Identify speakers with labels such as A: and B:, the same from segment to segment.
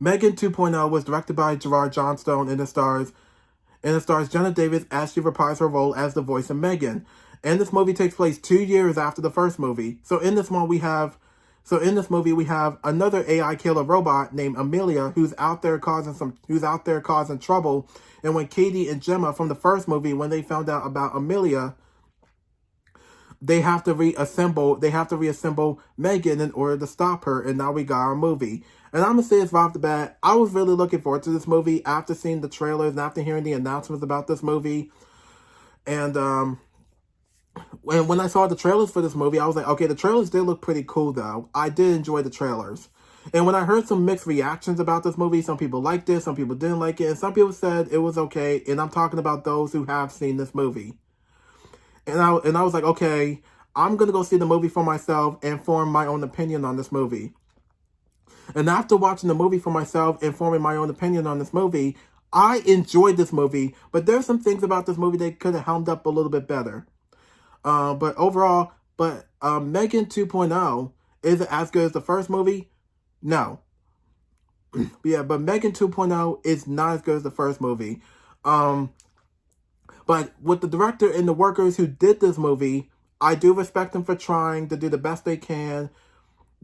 A: M3GAN 2.0 was directed by Gerald Johnstone and it stars Jenna Davis as she reprised her role as the voice of M3GAN. And this movie takes place 2 years after the first movie. So in this movie we have another AI killer robot named Amelia who's out there causing trouble. And when Katie and Gemma from the first movie, when they found out about Amelia, they have to reassemble M3GAN in order to stop her, and now we got our movie. And I'm gonna say this right off the bat, I was really looking forward to this movie after seeing the trailers and after hearing the announcements about this movie. And when I saw the trailers for this movie, I was like, okay, the trailers did look pretty cool though. I did enjoy the trailers. And when I heard some mixed reactions about this movie, some people liked it, some people didn't like it, and some people said it was okay, and I'm talking about those who have seen this movie. And I was like, okay, I'm going to go see the movie for myself and form my own opinion on this movie. And after watching the movie for myself and forming my own opinion on this movie, I enjoyed this movie, but there's some things about this movie that could have helmed up a little bit better. But overall, M3GAN 2.0, is it as good as the first movie? No. Yeah, but M3GAN 2.0 is not as good as the first movie. But with the director and the workers who did this movie, I do respect them for trying to do the best they can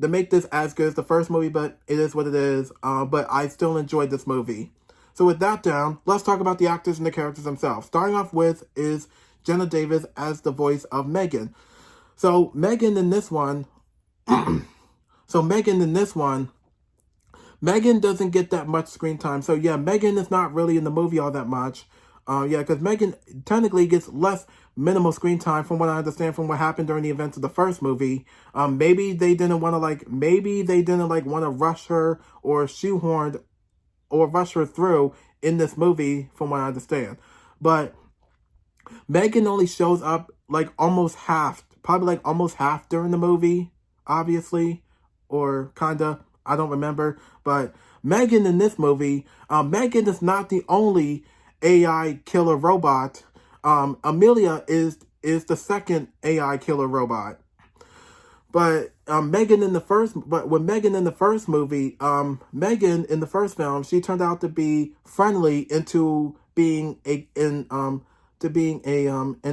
A: to make this as good as the first movie, but it is what it is. But I still enjoyed this movie. So with that down, let's talk about the actors and the characters themselves. Starting off with is Jenna Davis as the voice of M3GAN. So M3GAN in this one, M3GAN doesn't get that much screen time. So yeah, M3GAN is not really in the movie all that much. Yeah, because M3GAN technically gets less minimal screen time from what I understand from what happened during the events of the first movie. Maybe they didn't want to rush her or shoehorn or rush her through in this movie from what I understand. But M3GAN only shows up like almost half during the movie, obviously, or kinda, I don't remember. But M3GAN in this movie, M3GAN is not the only AI killer robot. Amelia is the second AI killer robot. But M3GAN in the first movie, M3GAN in the first film, she turned out to be friendly into being an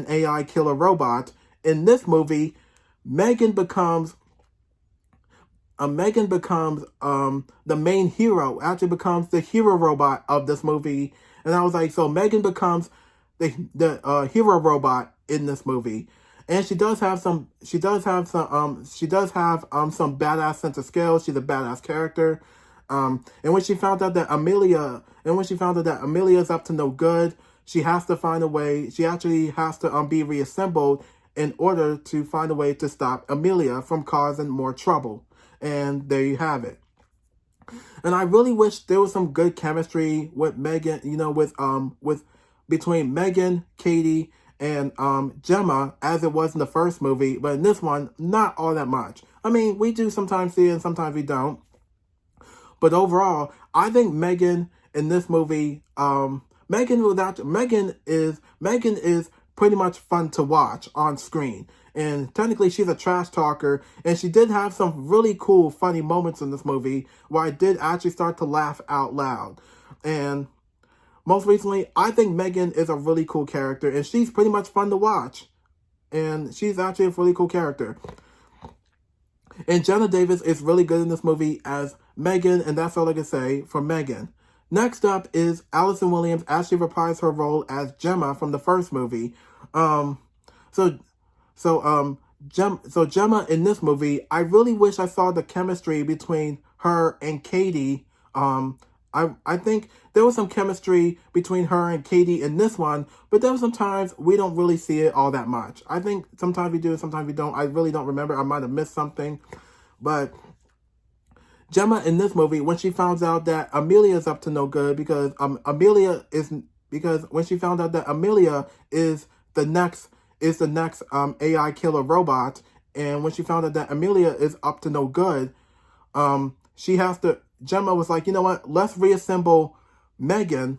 A: AI killer robot. In this movie, M3GAN becomes the main hero, actually becomes the hero robot of this movie. And I was like, so M3GAN becomes the hero robot in this movie. And she does have some badass sense of skill. She's a badass character. And when she found out that Amelia is up to no good, she has to find a way. She actually has to be reassembled in order to find a way to stop Amelia from causing more trouble. And there you have it. And I really wish there was some good chemistry with M3GAN, between M3GAN, Katie, and Gemma, as it was in the first movie. But in this one, not all that much. I mean, we do sometimes see it and sometimes we don't. But overall, I think M3GAN in this movie, M3GAN is pretty much fun to watch on screen. And technically, she's a trash talker, and she did have some really cool, funny moments in this movie where I did actually start to laugh out loud. And most recently, I think M3GAN is a really cool character, and she's pretty much fun to watch. And she's actually a really cool character. And Jenna Davis is really good in this movie as M3GAN, and that's all I can say for M3GAN. Next up is Allison Williams as she reprised her role as Gemma from the first movie. So Gemma in this movie, I really wish I saw the chemistry between her and Katie. I think there was some chemistry between her and Katie in this one, but there were some times we don't really see it all that much. I think sometimes we do, sometimes we don't. I really don't remember. I might have missed something. But Gemma in this movie, when she finds out that Amelia is up to no good, because when she found out that Amelia is the next AI killer robot, and when she found out that Amelia is up to no good, Gemma was like, you know what, let's reassemble M3GAN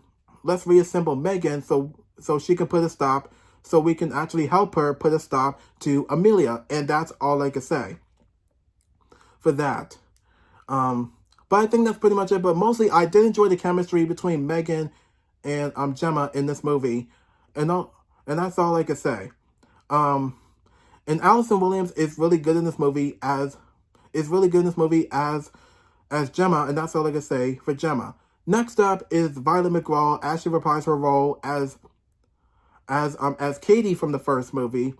A: so she can put a stop, so we can actually help her put a stop to Amelia. And that's all I can say for that. But But I think that's pretty much it. But mostly, I did enjoy the chemistry between M3GAN and Gemma in this movie, and that's all I could say. And Allison Williams is really good in this movie as Gemma, and that's all I can say for Gemma. Next up is Violet McGraw as she reprised her role as Katie from the first movie.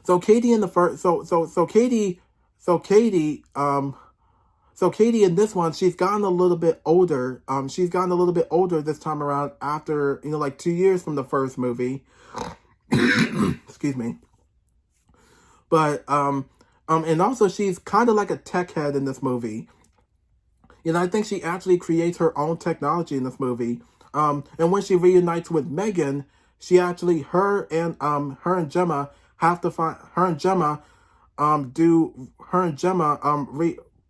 A: So Katie in the first Katie in this one, she's gotten a little bit older. She's gotten a little bit older this time around after, like 2 years from the first movie. Excuse me. But and also she's kind of like a tech head in this movie. I think she actually creates her own technology in this movie. And when she reunites with M3GAN, she actually her and Gemma have to find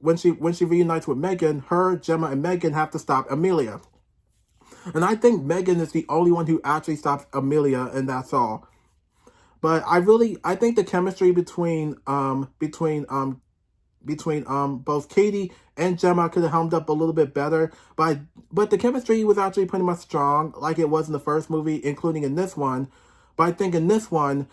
A: when she reunites with M3GAN, Gemma and M3GAN have to stop Amelia. And I think M3GAN is the only one who actually stops Amelia, and that's all. But I think the chemistry between both Katie and Gemma could have helmed up a little bit better. But the chemistry was actually pretty much strong, like it was in the first movie, including in this one. But I think in this one,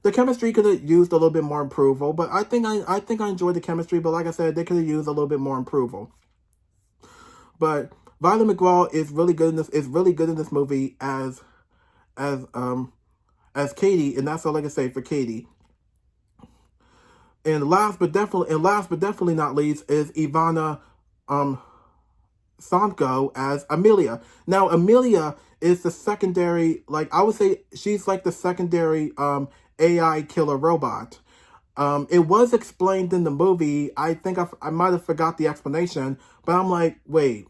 A: the chemistry could have used a little bit more approval. But I think I enjoyed the chemistry. But like I said, they could have used a little bit more approval. But Violet McGraw is really good in this movie as Katie, and that's all I can say for Katie. And last but definitely not least is Ivanna Sakhno as Amelia. Now Amelia is the secondary, I would say she's like the secondary AI killer robot. It was explained in the movie. I think I might have forgot the explanation, but I'm like, wait,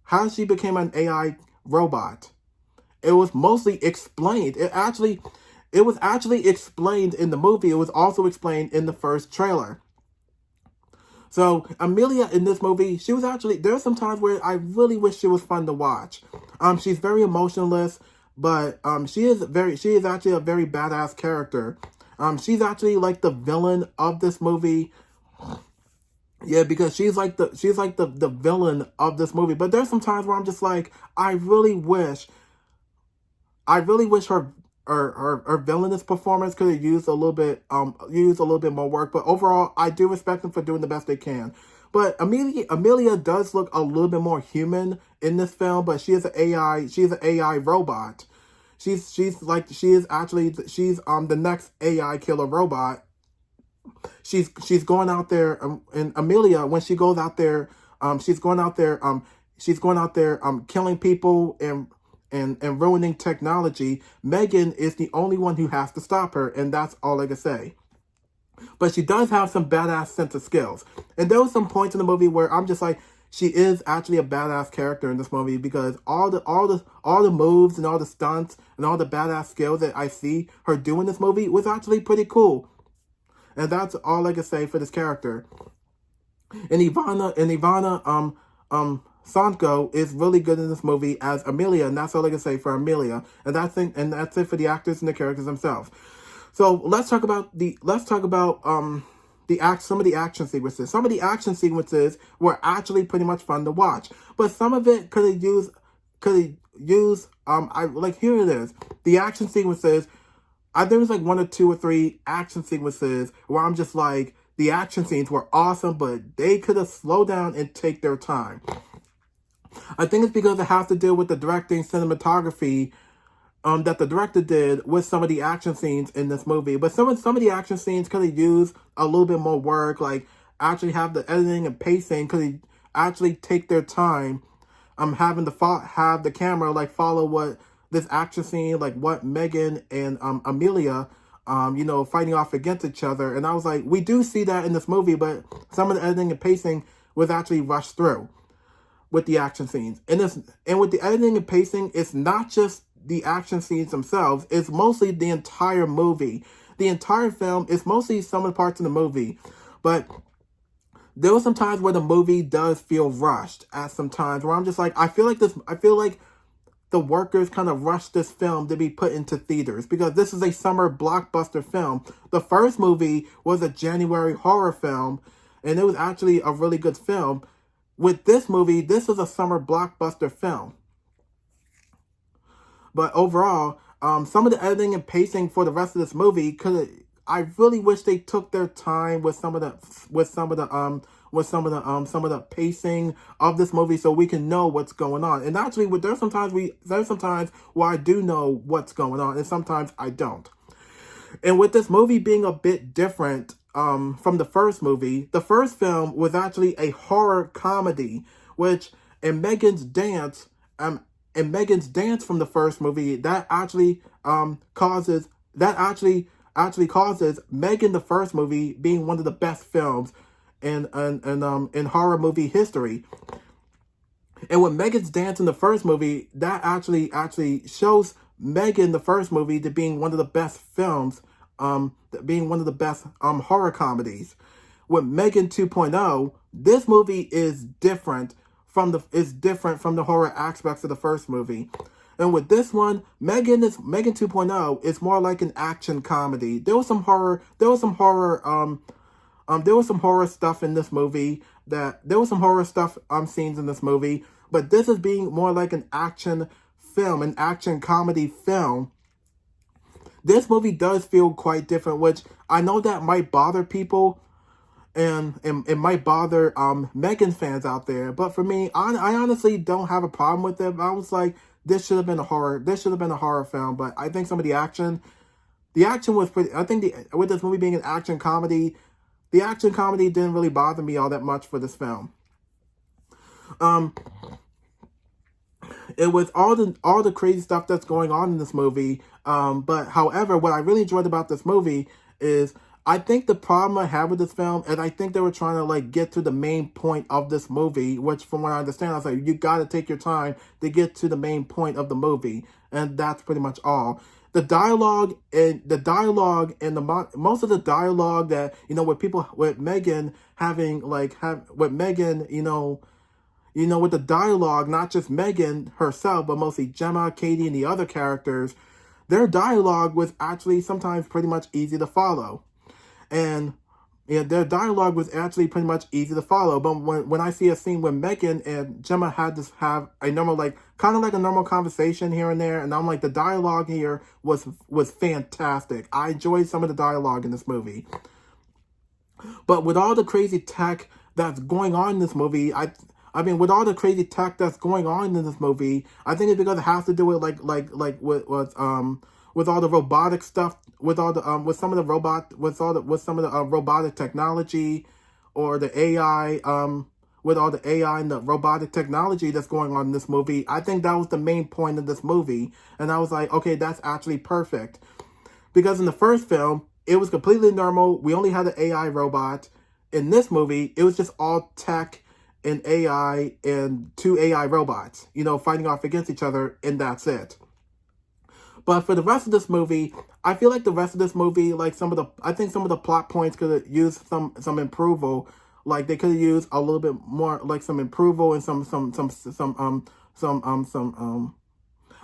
A: how she became an AI robot? It was mostly explained. It was actually explained in the movie. It was also explained in the first trailer. So Amelia in this movie, she was actually, there's some times where I really wish she was fun to watch. She's very emotionless, but she is actually a very badass character. She's actually like the villain of this movie. Yeah, because she's like the villain of this movie. But there's some times where I'm just like, I really wish her villainous performance could have used a little bit more work. But overall, I do respect them for doing the best they can. But Amelia does look a little bit more human in this film, but she is an AI robot. She's the next AI killer robot. She's going out there, and Amelia, when she goes out there, she's going out there killing people and ruining technology. M3GAN is the only one who has to stop her, and that's all I can say. But she does have some badass sense of skills. And there was some points in the movie where I'm just like, she is actually a badass character in this movie, because all the moves and all the stunts and all the badass skills that I see her do in this movie was actually pretty cool. And that's all I can say for this character. And Ivanna Sakhno is really good in this movie as Amelia, and that's all I can say for Amelia. And that's it for the actors and the characters themselves. So let's talk about some of the action sequences. Some of the action sequences were actually pretty much fun to watch, but some of it could have used here it is. The action sequences, there was like 1 or 2 or 3 action sequences where I'm just like, the action scenes were awesome, but they could have slowed down and take their time. I think it's because it has to do with the directing cinematography that the director did with some of the action scenes in this movie. But some of the action scenes could have used a little bit more work, like actually have the editing and pacing could actually take their time. Having to have the camera like follow what this action scene, like what M3GAN and Amelia, fighting off against each other. And I was like, we do see that in this movie, but some of the editing and pacing was actually rushed through with the action scenes. And with the editing and pacing, it's not just the action scenes themselves, it's mostly the entire movie. The entire film is mostly some of the parts of the movie. But there were some times where the movie does feel rushed at some times, where I'm just like, I feel like the workers kind of rushed this film to be put into theaters, because this is a summer blockbuster film. The first movie was a January horror film, and it was actually a really good film. With this movie, this was a summer blockbuster film. But overall, some of the editing and pacing for the rest of this movie I really wish they took their time with some of the pacing of this movie so we can know what's going on. And actually, there's sometimes where I do know what's going on, and sometimes I don't. And with this movie being a bit different from the first movie, the first film was actually a horror comedy, which in M3GAN's dance from the first movie, that actually causes M3GAN the first movie being one of the best films in horror movie history. And with M3GAN's dance in the first movie, that actually shows M3GAN the first movie to being one of the best films, being one of the best horror comedies. With M3GAN 2.0, this movie is different from the horror aspects of the first movie. And with this one, M3GAN 2.0 is more like an action comedy. There was some horror stuff in this movie. Scenes in this movie, but this is being more like an action film, an action comedy film. This movie does feel quite different, which I know that might bother people, and it might bother M3GAN fans out there. But for me, I honestly don't have a problem with it. I was like, this should have been a horror film. But I think some of the action was pretty. I think with this movie being an action comedy, the action comedy didn't really bother me all that much for this film. It was all the crazy stuff that's going on in this movie. But however, what I really enjoyed about this movie is, I think the problem I have with this film, and I think they were trying to like get to the main point of this movie, which from what I understand, I was like, you got to take your time to get to the main point of the movie, and that's pretty much all. The dialogue and most of the dialogue that, with M3GAN with the dialogue, not just M3GAN herself, but mostly Jenna, Katie, and the other characters, their dialogue was actually sometimes pretty much easy to follow. And their dialogue was actually pretty much easy to follow. But when I see a scene where M3GAN and Jenna had to have a normal, kind of like a normal conversation here and there, and I'm like, the dialogue here was fantastic. I enjoyed some of the dialogue in this movie. But with all the crazy tech that's going on in this movie, with all the crazy tech that's going on in this movie, I think it's because it has to do with with all the robotic stuff, with some of the robotic technology, or the AI, with all the AI and the robotic technology that's going on in this movie. I think that was the main point of this movie, and I was like, okay, that's actually perfect, because in the first film it was completely normal. We only had an AI robot. In this movie, it was just all tech and AI and two AI robots, fighting off against each other, and that's it. But for the rest of this movie, I feel like the rest of this movie, some of the plot points could have used some improval. Like, they could have used a little bit more, some improval, and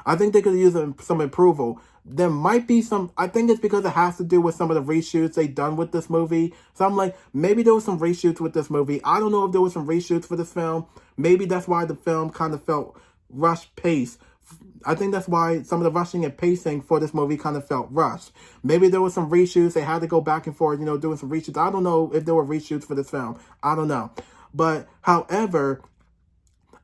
A: I think they could have used some improval. There might be some, I think it's because it has to do with some of the reshoots they done with this movie. So I'm like, maybe there was some reshoots with this movie. I don't know if there was some reshoots for this film. Maybe that's why the film kind of felt rushed pace. I think that's why some of the rushing and pacing for this movie kind of felt rushed. Maybe there was some reshoots. They had to go back and forth, doing some reshoots. I don't know if there were reshoots for this film. I don't know. But, however,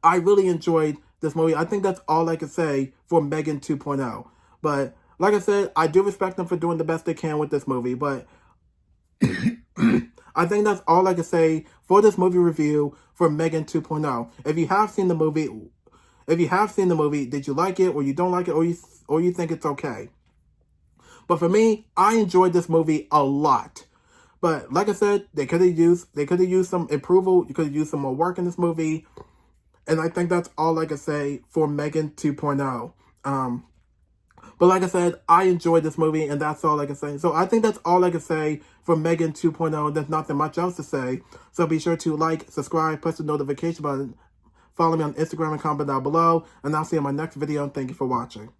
A: I really enjoyed this movie. I think that's all I could say for M3GAN 2.0. But, like I said, I do respect them for doing the best they can with this movie. But I think that's all I can say for this movie review for M3GAN 2.0. If you have seen the movie, did you like it, or you don't like it, or you think it's okay? But for me, I enjoyed this movie a lot. But like I said, they could have used some approval. You could have used some more work in this movie. And I think that's all I can say for M3GAN 2.0. But like I said, I enjoyed this movie, and that's all I can say. So I think that's all I can say for M3GAN 2.0. There's nothing much else to say. So be sure to like, subscribe, press the notification button. Follow me on Instagram and comment down below. And I'll see you in my next video. And thank you for watching.